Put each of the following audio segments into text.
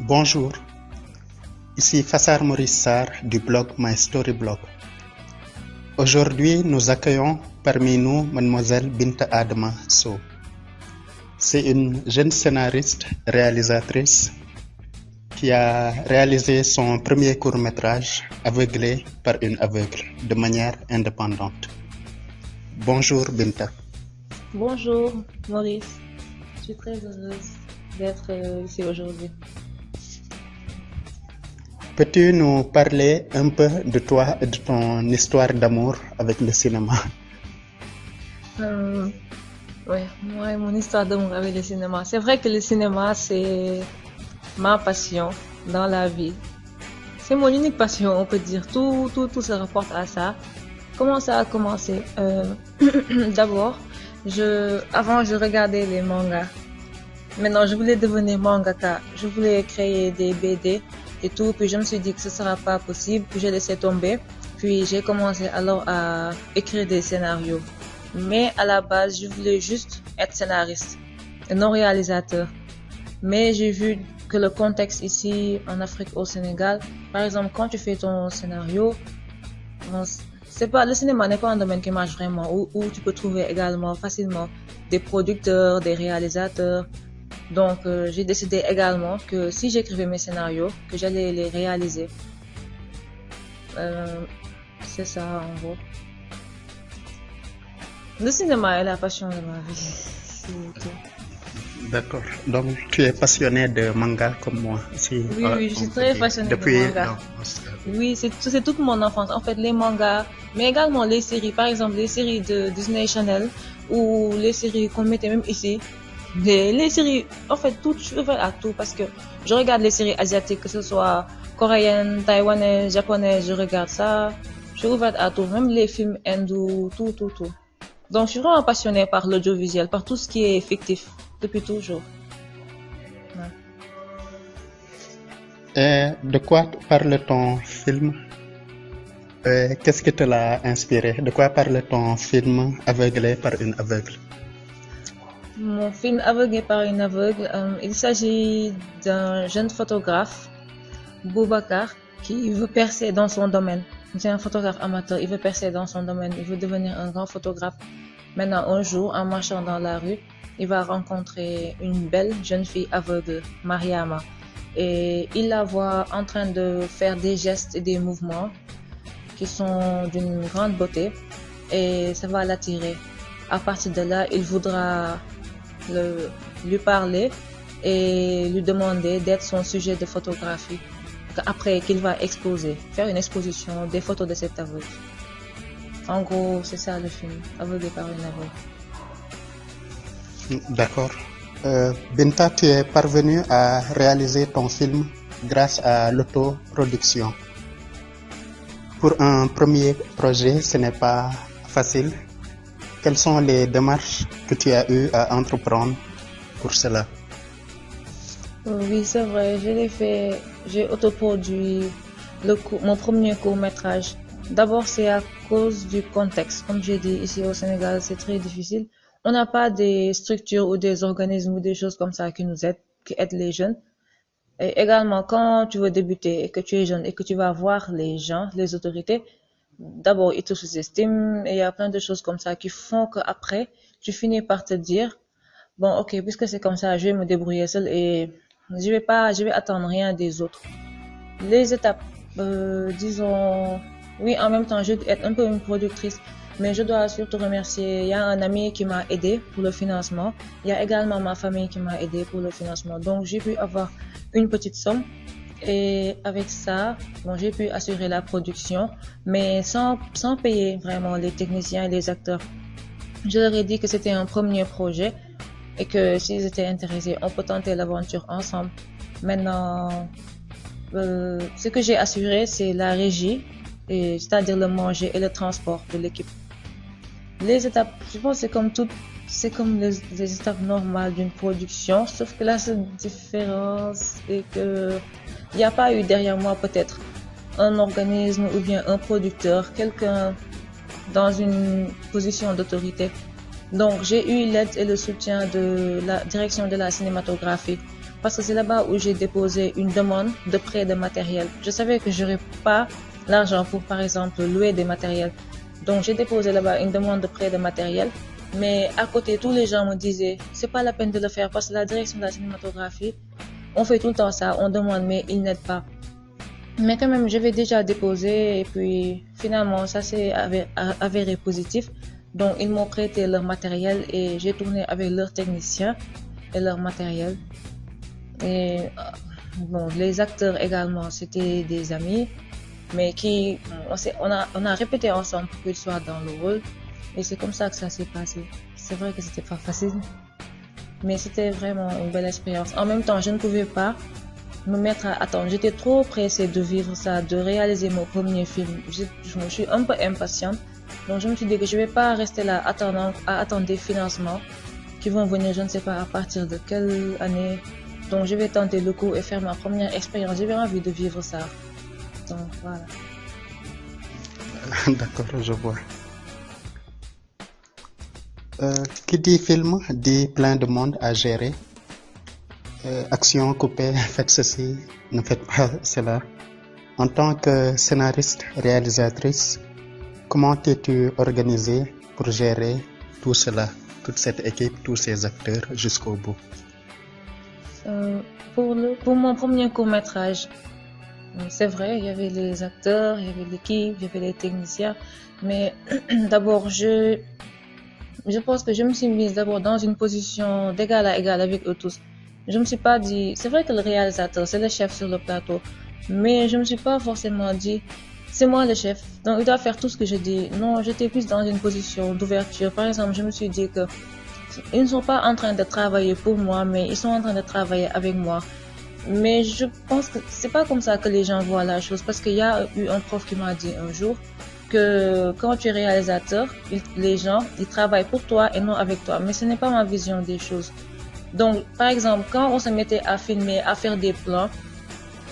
Bonjour, ici Fassar Maurice Sarr du blog My Storyblog. Aujourd'hui, nous accueillons parmi nous Mademoiselle Binta Adama Sow. C'est une jeune scénariste, réalisatrice qui a réalisé son premier court-métrage Aveuglé par une aveugle de manière indépendante. Bonjour Binta. Bonjour Maurice, je suis très heureuse d'être ici aujourd'hui. Peux-tu nous parler un peu de toi et de ton histoire d'amour avec le cinéma? Ouais, moi et mon histoire d'amour avec le cinéma. C'est vrai que le cinéma, c'est ma passion dans la vie. C'est mon unique passion, on peut dire. Tout se rapporte à ça. Comment ça a commencé? D'abord, avant, je regardais les mangas. Maintenant, je voulais devenir mangaka. Je voulais créer des BD et tout. Puis je me suis dit que ce sera pas possible. Puis j'ai laissé tomber. Puis j'ai commencé alors à écrire des scénarios. Mais à la base, je voulais juste être scénariste et non réalisateur. Mais j'ai vu que le contexte ici en Afrique, au Sénégal, par exemple, quand tu fais ton scénario, le cinéma n'est pas un domaine qui marche vraiment, où tu peux trouver également facilement des producteurs, des réalisateurs. Donc, j'ai décidé également que si j'écrivais mes scénarios, que j'allais les réaliser. C'est ça, en gros. Le cinéma est la passion de ma vie. C'est tout. D'accord. Donc, tu es passionné de manga comme moi. Oui, je suis très passionnée de manga. Oui, c'est toute mon enfance. En fait, les mangas, mais également les séries. Par exemple, les séries de Disney Channel ou les séries qu'on mettait même ici. Les séries, en fait, tout, je suis ouverte à tout parce que je regarde les séries asiatiques, que ce soit coréennes, taïwanaises, japonaises, je regarde ça. Je suis ouverte à tout, même les films hindous, tout. Donc, je suis vraiment passionnée par l'audiovisuel, par tout ce qui est fictif, depuis toujours. Ouais. Et de quoi parle ton film? Qu'est-ce qui te l'a inspiré? De quoi parle ton film Aveuglé par une aveugle? Mon film Aveuglé par une aveugle, il s'agit d'un jeune photographe, Boubacar, qui veut percer dans son domaine. C'est un photographe amateur, il veut percer dans son domaine, il veut devenir un grand photographe. Maintenant, un jour, en marchant dans la rue, il va rencontrer une belle jeune fille aveugle, Mariama. Et il la voit en train de faire des gestes et des mouvements qui sont d'une grande beauté. Et ça va l'attirer. À partir de là, il voudra lui parler et lui demander d'être son sujet de photographie. Après qu'il va exposer, faire une exposition des photos de cet aveugle. En gros, c'est ça le film, Aveuglé par une aveugle. D'accord. Binta, tu es parvenue à réaliser ton film grâce à l'autoproduction. Pour un premier projet, ce n'est pas facile. Quelles sont les démarches que tu as eu à entreprendre pour cela? Oui, c'est vrai, je l'ai fait, j'ai autoproduit mon premier court-métrage. D'abord, c'est à cause du contexte. Comme j'ai dit, ici au Sénégal, c'est très difficile. On n'a pas des structures ou des organismes ou des choses comme ça qui nous aident, qui aident les jeunes. Et également, quand tu veux débuter et que tu es jeune et que tu vas voir les gens, les autorités, d'abord, ils te sous-estiment et il y a plein de choses comme ça qui font qu'après, tu finis par te dire, bon, ok, puisque c'est comme ça, je vais me débrouiller seule et je vais attendre rien des autres. Les étapes, disons, oui, en même temps, je dois être un peu une productrice, mais je dois surtout remercier, il y a un ami qui m'a aidé pour le financement, il y a également ma famille qui m'a aidé pour le financement, donc j'ai pu avoir une petite somme et avec ça, bon, j'ai pu assurer la production, mais sans payer vraiment les techniciens et les acteurs. Je leur ai dit que c'était un premier projet et que s'ils étaient intéressés, on peut tenter l'aventure ensemble. Maintenant, ce que j'ai assuré, c'est la régie, c'est-à-dire le manger et le transport de l'équipe. Les étapes, je pense que c'est comme les étapes normales d'une production, sauf que la seule différence est que il n'y a pas eu derrière moi peut-être un organisme ou bien un producteur, quelqu'un dans une position d'autorité. Donc j'ai eu l'aide et le soutien de la direction de la cinématographie parce que c'est là-bas où j'ai déposé une demande de prêt de matériel. Je savais que j'aurais pas l'argent pour, par exemple, louer des matériels. Donc, j'ai déposé là-bas une demande de prêt de matériel. Mais à côté, tous les gens me disaient, c'est pas la peine de le faire parce que la direction de la cinématographie, on fait tout le temps ça, on demande, mais ils n'aident pas. Mais quand même, j'avais déjà déposé et puis finalement, ça s'est avéré positif. Donc, ils m'ont prêté leur matériel et j'ai tourné avec leurs techniciens et leur matériel. Et bon, les acteurs également, c'était des amis, mais on a répété ensemble pour qu'ils soient dans le rôle. Et c'est comme ça que ça s'est passé. C'est vrai que c'était pas facile, mais c'était vraiment une belle expérience. En même temps, je ne pouvais pas me mettre à attendre. J'étais trop pressée de vivre ça, de réaliser mon premier film. Je suis un peu impatiente. Donc je me suis dit que je vais pas rester là à attendre des financements qui vont venir, je ne sais pas à partir de quelle année. Donc je vais tenter le coup et faire ma première expérience. J'ai envie de vivre ça. Donc voilà. D'accord, je vois. Qui dit film dit plein de monde à gérer. Action coupée, faites ceci, ne faites pas cela. En tant que scénariste, réalisatrice, comment t'es-tu organisée pour gérer tout cela, toute cette équipe, tous ces acteurs jusqu'au bout? Pour mon premier court-métrage, c'est vrai, il y avait les acteurs, il y avait l'équipe, il y avait les techniciens, mais d'abord, je pense que je me suis mise d'abord dans une position d'égal à égal avec eux tous. Je me suis pas dit, c'est vrai que le réalisateur, c'est le chef sur le plateau, mais je me suis pas forcément dit, c'est moi le chef, donc il doit faire tout ce que je dis. Non, j'étais plus dans une position d'ouverture. Par exemple, je me suis dit que ils ne sont pas en train de travailler pour moi, mais ils sont en train de travailler avec moi. Mais je pense que c'est pas comme ça que les gens voient la chose, parce qu'il y a eu un prof qui m'a dit un jour que quand tu es réalisateur, les gens, ils travaillent pour toi et non avec toi. Mais ce n'est pas ma vision des choses. Donc, par exemple, quand on se mettait à filmer, à faire des plans,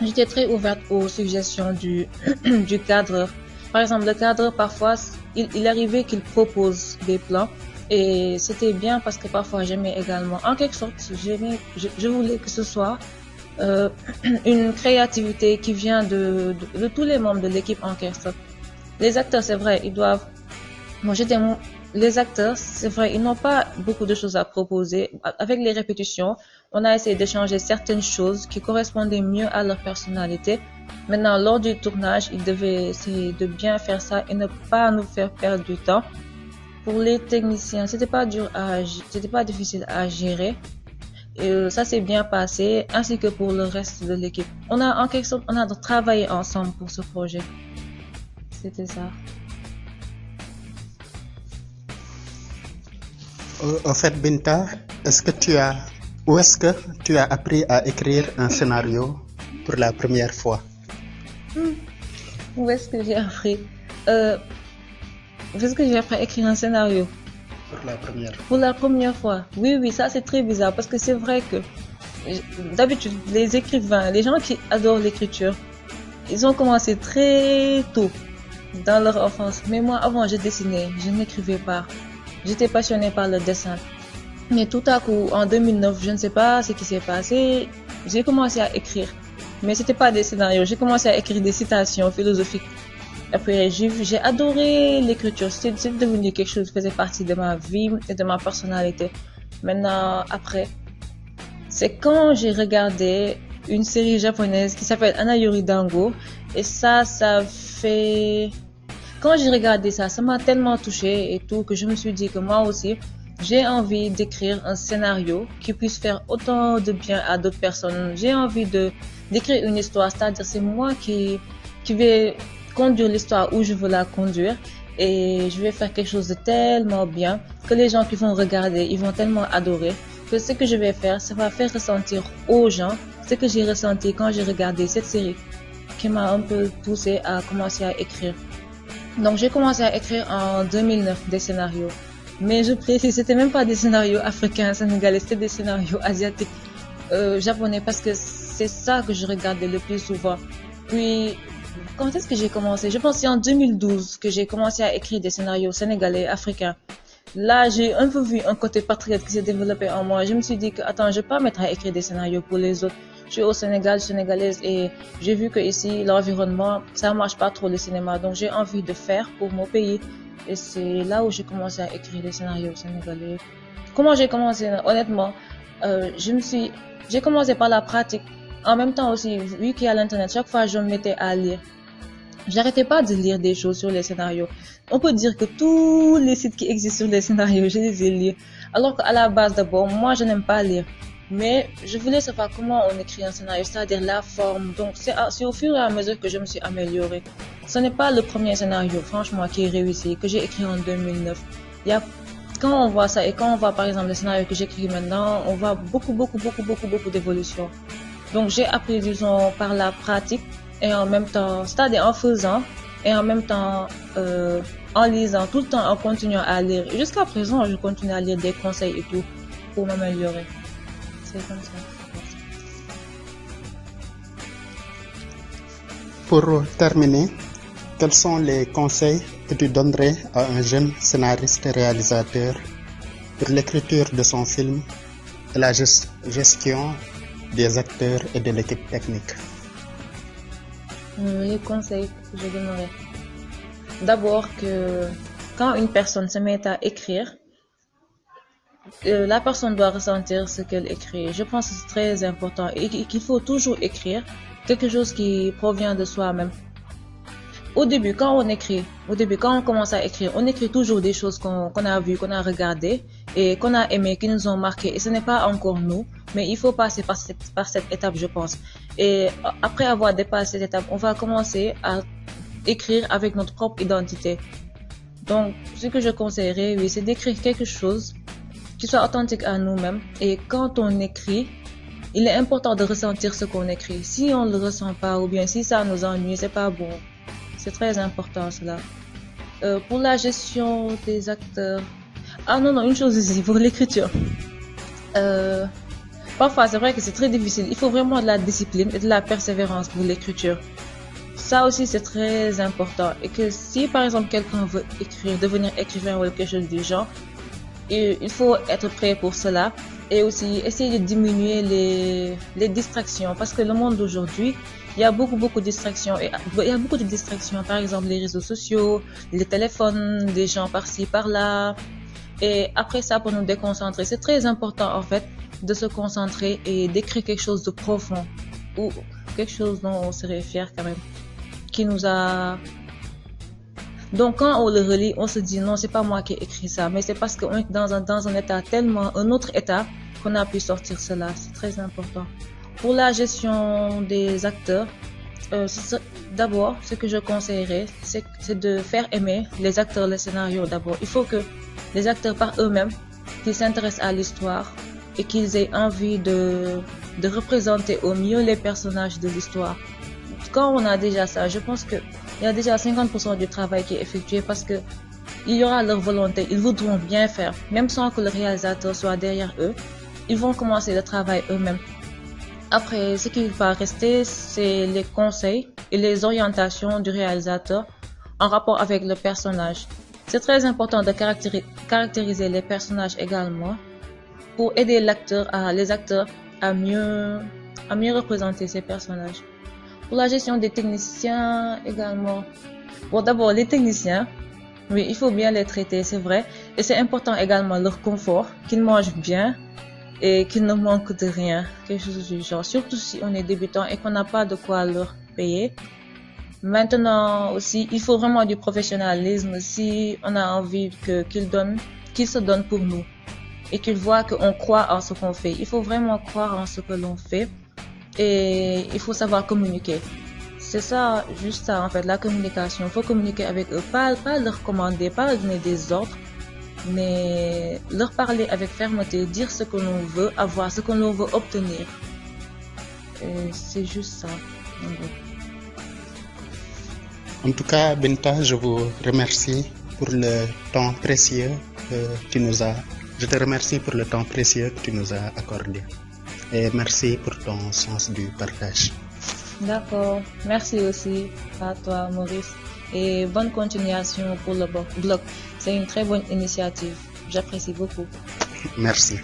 j'étais très ouverte aux suggestions du cadreur. Par exemple, le cadreur, parfois, il arrivait qu'il propose des plans. Et c'était bien parce que parfois, j'aimais également. En quelque sorte, je voulais que ce soit une créativité qui vient de tous les membres de l'équipe en quelque sorte. Les acteurs, c'est vrai, ils doivent... Moi, les acteurs, c'est vrai, ils n'ont pas beaucoup de choses à proposer. Avec les répétitions, on a essayé d'échanger certaines choses qui correspondaient mieux à leur personnalité. Maintenant, lors du tournage, ils devaient essayer de bien faire ça et ne pas nous faire perdre du temps. Pour les techniciens, c'était pas difficile à gérer. Et ça s'est bien passé, ainsi que pour le reste de l'équipe. On a travaillé ensemble pour ce projet. C'était ça. Au fait, Binta, où est-ce que tu as appris à écrire un scénario pour la première fois? Où est-ce que j'ai appris Où est-ce que j'ai appris à écrire un scénario? Pour la première fois. Oui, ça c'est très bizarre parce que c'est vrai que d'habitude, les écrivains, les gens qui adorent l'écriture, ils ont commencé très tôt dans leur enfance. Mais moi, avant, je dessinais, je n'écrivais pas. J'étais passionnée par le dessin. Mais tout à coup, en 2009, je ne sais pas ce qui s'est passé, j'ai commencé à écrire. Mais c'était pas des scénarios, j'ai commencé à écrire des citations philosophiques. Après, j'ai adoré l'écriture, c'est devenu quelque chose qui faisait partie de ma vie et de ma personnalité. Maintenant, après, c'est quand j'ai regardé une série japonaise qui s'appelle Anayori Dango. Et ça fait... Quand j'ai regardé ça, ça m'a tellement touchée et tout que je me suis dit que moi aussi, j'ai envie d'écrire un scénario qui puisse faire autant de bien à d'autres personnes. J'ai envie d'écrire une histoire, c'est-à-dire c'est moi qui vais conduire l'histoire où je veux la conduire et je vais faire quelque chose de tellement bien que les gens qui vont regarder, ils vont tellement adorer que ce que je vais faire, ça va faire ressentir aux gens ce que j'ai ressenti quand j'ai regardé cette série qui m'a un peu poussée à commencer à écrire. Donc j'ai commencé à écrire en 2009 des scénarios. Mais je précise, c'était même pas des scénarios africains, sénégalais, c'était des scénarios asiatiques, japonais, parce que c'est ça que je regardais le plus souvent. Puis, quand est-ce que j'ai commencé? Je pense que c'est en 2012 que j'ai commencé à écrire des scénarios sénégalais, africains. là, j'ai un peu vu un côté patriote qui s'est développé en moi. Je me suis dit que, attends, je vais pas mettre à écrire des scénarios pour les autres. Je suis au Sénégal, je suis sénégalaise et j'ai vu que ici, l'environnement, ça marche pas trop le cinéma. Donc, j'ai envie de faire pour mon pays. Et c'est là où j'ai commencé à écrire des scénarios sénégalais. Comment j'ai commencé? Honnêtement, j'ai commencé par la pratique. En même temps aussi, vu qu'il y a l'internet, chaque fois je me mettais à lire. J'arrêtais pas de lire des choses sur les scénarios. On peut dire que tous les sites qui existent sur les scénarios, je les ai lus. Alors qu'à la base, d'abord, moi, je n'aime pas lire. Mais je voulais savoir comment on écrit un scénario, c'est-à-dire la forme. Donc, c'est au fur et à mesure que je me suis améliorée. Ce n'est pas le premier scénario, franchement, qui est réussi, que j'ai écrit en 2009. Quand on voit ça et quand on voit, par exemple, les scénarios que j'écris maintenant, on voit beaucoup d'évolution. Donc, j'ai appris, disons, par la pratique et en même temps, c'est-à-dire en faisant et en même temps en lisant, tout le temps en continuant à lire. Et jusqu'à présent, je continue à lire des conseils et tout pour m'améliorer. C'est comme ça. Pour terminer, quels sont les conseils que tu donnerais à un jeune scénariste et réalisateur pour l'écriture de son film et la gestion des acteurs et de l'équipe technique? Les conseils que je donnerais. D'abord que quand une personne se met à écrire, la personne doit ressentir ce qu'elle écrit. Je pense que c'est très important et qu'il faut toujours écrire quelque chose qui provient de soi-même. Au début, quand on commence à écrire, on écrit toujours des choses qu'on a vues, qu'on a regardées et qu'on a aimées, qui nous ont marquées. Et ce n'est pas encore nous, mais il faut passer par cette étape, je pense. Et après avoir dépassé cette étape, on va commencer à écrire avec notre propre identité. Donc, ce que je conseillerais, oui, c'est d'écrire quelque chose qui soit authentique à nous-mêmes. Et quand on écrit, il est important de ressentir ce qu'on écrit. Si on ne le ressent pas ou bien si ça nous ennuie, c'est pas bon. C'est très important cela. Pour la gestion des acteurs... Ah non, une chose ici, pour l'écriture. Parfois, c'est vrai que c'est très difficile. Il faut vraiment de la discipline et de la persévérance pour l'écriture. Ça aussi, c'est très important. Et que si, par exemple, quelqu'un veut écrire, devenir écrivain ou quelque chose du genre, il faut être prêt pour cela. Et aussi, essayer de diminuer les distractions. Parce que le monde d'aujourd'hui, il y a beaucoup de distractions. Et il y a beaucoup de distractions. Par exemple, les réseaux sociaux, les téléphones, des gens par-ci, par-là. Et après ça, pour nous déconcentrer, c'est très important, en fait, de se concentrer et d'écrire quelque chose de profond. Ou quelque chose dont on serait fier quand même. Qui nous a... Donc, quand on le relit, on se dit non, c'est pas moi qui ai écrit ça. Mais c'est parce qu'on est dans un état un autre état, qu'on a pu sortir cela. C'est très important. Pour la gestion des acteurs, d'abord, ce que je conseillerais, c'est de faire aimer les acteurs le scénario d'abord. Il faut que les acteurs par eux-mêmes, qu'ils s'intéressent à l'histoire et qu'ils aient envie de représenter au mieux les personnages de l'histoire. Quand on a déjà ça, je pense qu'il y a déjà 50% du travail qui est effectué parce que il y aura leur volonté, ils voudront bien faire, même sans que le réalisateur soit derrière eux. Ils vont commencer le travail eux-mêmes. Après, ce qui va rester, c'est les conseils et les orientations du réalisateur en rapport avec le personnage. C'est très important de caractériser les personnages également pour aider les acteurs à mieux représenter ces personnages. Pour la gestion des techniciens également. Bon, d'abord, les techniciens, oui, il faut bien les traiter, c'est vrai. Et c'est important également leur confort, qu'ils mangent bien et qu'ils ne manquent de rien, quelque chose du genre. Surtout si on est débutant et qu'on n'a pas de quoi leur payer. Maintenant aussi, il faut vraiment du professionnalisme si on a envie qu'ils se donnent pour nous et qu'ils voient qu'on croit en ce qu'on fait. Il faut vraiment croire en ce que l'on fait et il faut savoir communiquer. C'est ça, juste ça en fait, la communication. Il faut communiquer avec eux, pas leur commander, pas leur donner des ordres, mais leur parler avec fermeté, dire ce que l'on veut avoir, ce que l'on veut obtenir. Et c'est juste ça. En tout cas, Binta, je vous remercie pour le temps précieux que tu nous as. Je te remercie pour le temps précieux que tu nous as accordé. Et merci pour ton sens du partage. D'accord. Merci aussi à toi, Maurice. Et bonne continuation pour le blog. C'est une très bonne initiative. j'apprécie beaucoup. Merci.